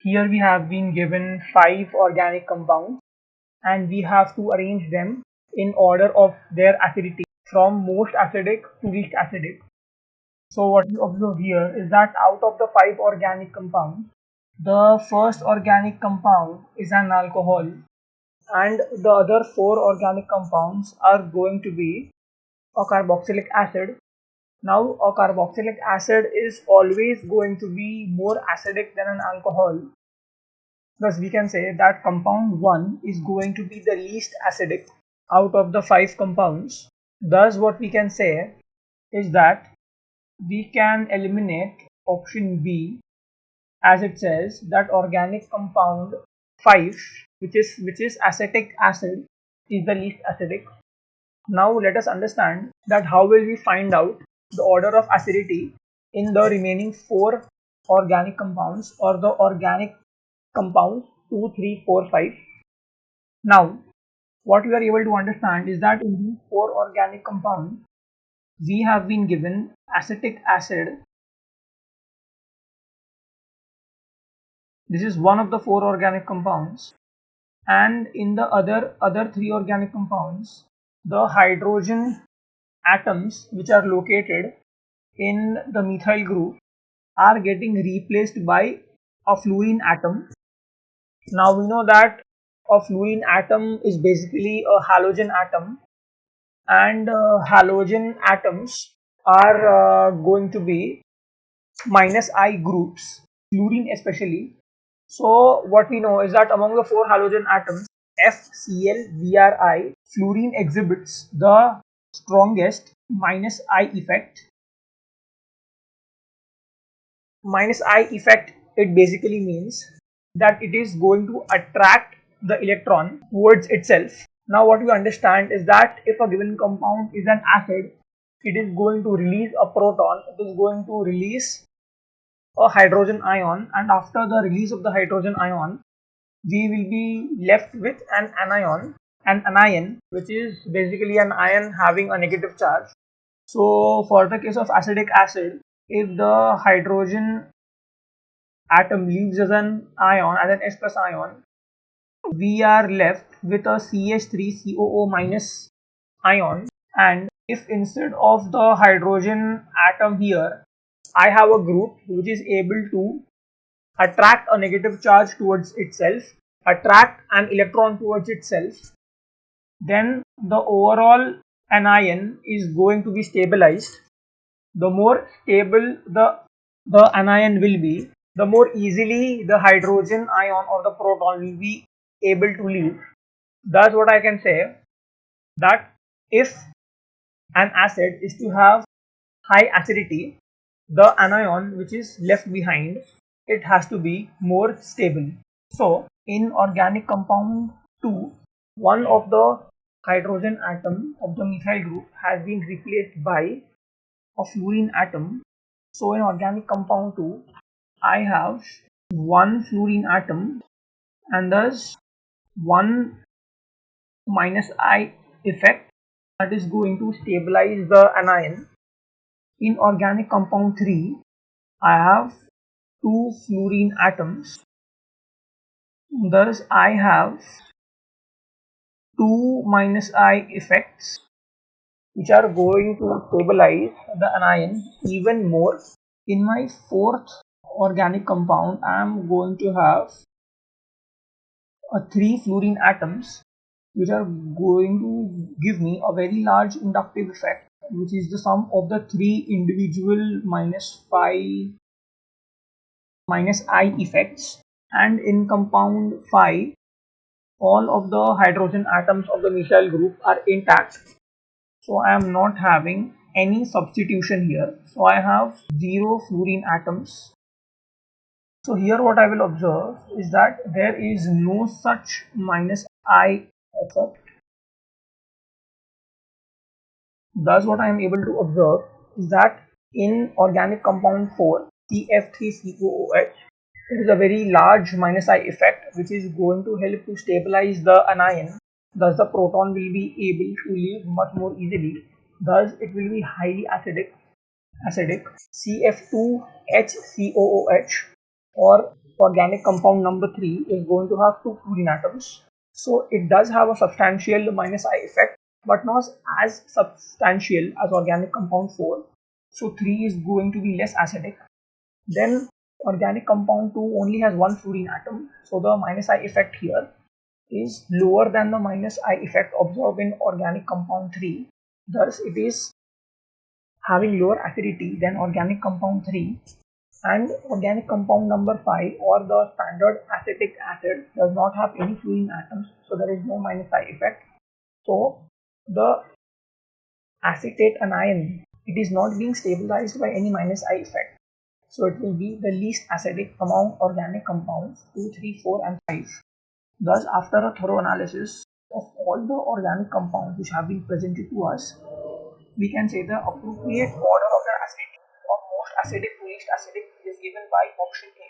Here we have been given 5 organic compounds and we have to arrange them in order of their acidity from most acidic to least acidic. So what we observe here is that out of the 5 organic compounds, the first organic compound is an alcohol and the other 4 organic compounds are going to be a carboxylic acid. Now a carboxylic acid is always going to be more acidic than an alcohol. Thus we can say that compound 1 is going to be the least acidic out of the 5 compounds. Thus what we can say is that we can eliminate option B, as it says that organic compound 5 which is acetic acid is the least acidic. Now let us understand that how will we find out the order of acidity in the remaining 4 organic compounds or the organic compounds 2, 3, 4, 5. Now what we are able to understand is that in these 4 organic compounds we have been given acetic acid. This is one of the 4 organic compounds, and in the other 3 organic compounds the hydrogen atoms which are located in the methyl group are getting replaced by a fluorine atom. Now we know that a fluorine atom is basically a halogen atom, and halogen atoms are going to be -I groups, fluorine especially. So what we know is that among the 4 halogen atoms, FCl, fluorine exhibits the strongest -I effect. -I effect, it basically means that it is going to attract the electron towards itself. Now what we understand is that if a given compound is an acid, it is going to release a proton, it is going to release a hydrogen ion, and after the release of the hydrogen ion we will be left with an anion, which is basically an ion having a negative charge. So for the case of acetic acid, if the hydrogen atom leaves as an ion, as an H plus ion, we are left with a CH3COO minus ion, and if instead of the hydrogen atom here I have a group which is able to attract a negative charge towards itself, attract an electron towards itself, then the overall anion is going to be stabilized. The more stable the anion will be, the more easily the hydrogen ion or the proton will be able to leave. Thus what I can say, that if an acid is to have high acidity, the anion which is left behind, it has to be more stable. So in organic compound 2, one of the hydrogen atom of the methyl group has been replaced by a fluorine atom. So in organic compound 2, I have one fluorine atom, and thus one -I effect that is going to stabilize the anion. In organic compound 3, I have 2 fluorine atoms, thus I have 2 -I effects which are going to stabilize the anion even more. In my 4th organic compound, I am going to have 3 fluorine atoms which are going to give me a very large inductive effect, which is the sum of the 3 individual -I effects. And in compound 5, all of the hydrogen atoms of the methyl group are intact, so I am not having any substitution here. So I have 0 fluorine atoms. So here what I will observe is that there is no such -I effect. Thus what I am able to observe is that in organic compound 4, CF3COOH, there is a very large -I effect which is going to help to stabilize the anion. Thus the proton will be able to leave much more easily. Thus it will be highly acidic. CF2HCOOH or organic compound number 3 is going to have 2 fluorine atoms. So it does have a substantial minus I effect, but not as substantial as organic compound 4. So 3 is going to be less acidic. Then organic compound 2 only has 1 fluorine atom, so the minus I effect here is lower than the minus I effect observed in organic compound 3. Thus it is having lower acidity than organic compound 3, and organic compound number 5, or the standard acetic acid, does not have any fluorine atoms, so there is no minus I effect. So the acetate anion, it is not being stabilized by any minus I effect, so it will be the least acidic among organic compounds 2, 3, 4 and 5. Thus, after a thorough analysis of all the organic compounds which have been presented to us, we can say the appropriate order of the acidity, or most acidic to least acidic, is given by option A.